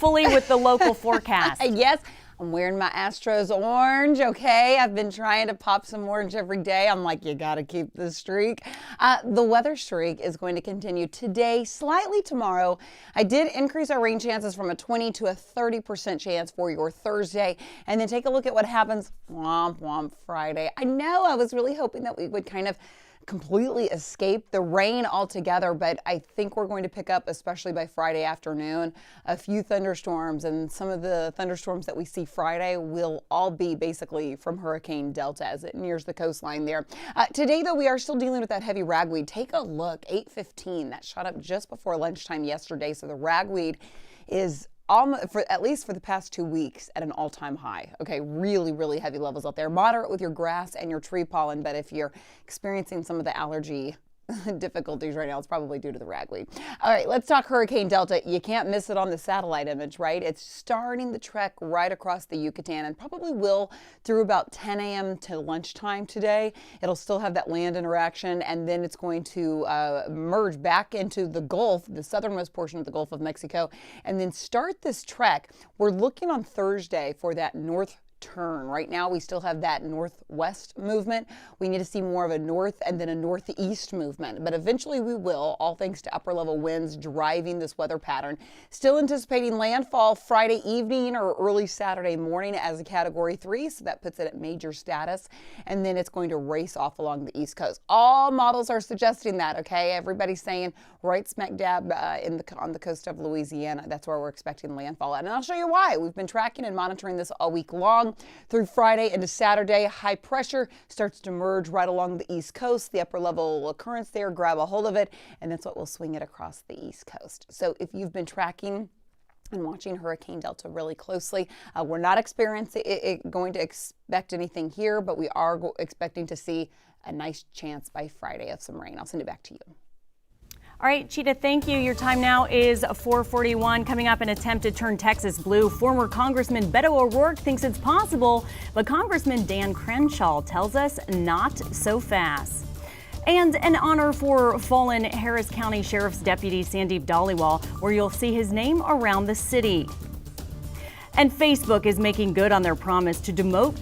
fully with the local forecast. Yes. I'm wearing my Astros orange, okay? I've been trying to pop some orange every day. I'm like, you got to keep the streak. The weather streak is going to continue today, slightly tomorrow. I did increase our rain chances from a 20 to a 30% chance for your Thursday. And then take a look at what happens womp womp Friday. I know I was really hoping that we would kind of completely escape the rain altogether, but I think we're going to pick up, especially by Friday afternoon, a few thunderstorms, and some of the thunderstorms that we see Friday will all be basically from Hurricane Delta as it nears the coastline there. Today, though, we are still dealing with that heavy ragweed. Take a look, 8:15, that shot up just before lunchtime yesterday, so the ragweed is almost, at least for the past 2 weeks, at an all-time high. Okay, really, really heavy levels out there. Moderate with your grass and your tree pollen, but if you're experiencing some of the allergy difficulties right now, it's probably due to the ragweed. All right, let's talk Hurricane Delta. You can't miss it on the satellite image, right? It's starting the trek right across the Yucatan and probably will through about 10 a.m. to lunchtime today. It'll still have that land interaction, and then it's going to merge back into the Gulf, the southernmost portion of the Gulf of Mexico, and then start this trek. We're looking on Thursday for that north turn. Right now we still have that northwest movement. We need to see more of a north and then a northeast movement, but eventually we will, all thanks to upper level winds driving this weather pattern. Still anticipating landfall Friday evening or early Saturday morning as a Category 3, so that puts it at major status, and then it's going to race off along the East Coast. All models are suggesting that, okay? Everybody's saying right smack dab on the coast of Louisiana, that's where we're expecting landfall at. And I'll show you why. We've been tracking and monitoring this all week long. Through Friday into Saturday, high pressure starts to merge right along the East Coast. The upper level occurrence there, grab a hold of it, and that's what will swing it across the East Coast. So if you've been tracking and watching Hurricane Delta really closely, we're not going to expect anything here, but we are expecting to see a nice chance by Friday of some rain. I'll send it back to you. All right, Chita, thank you. Your time now is 4:41. Coming up, an attempt to turn Texas blue. Former Congressman Beto O'Rourke thinks it's possible, but Congressman Dan Crenshaw tells us not so fast. And an honor for fallen Harris County Sheriff's Deputy Sandeep Dhaliwal, where you'll see his name around the city. And Facebook is making good on their promise to demote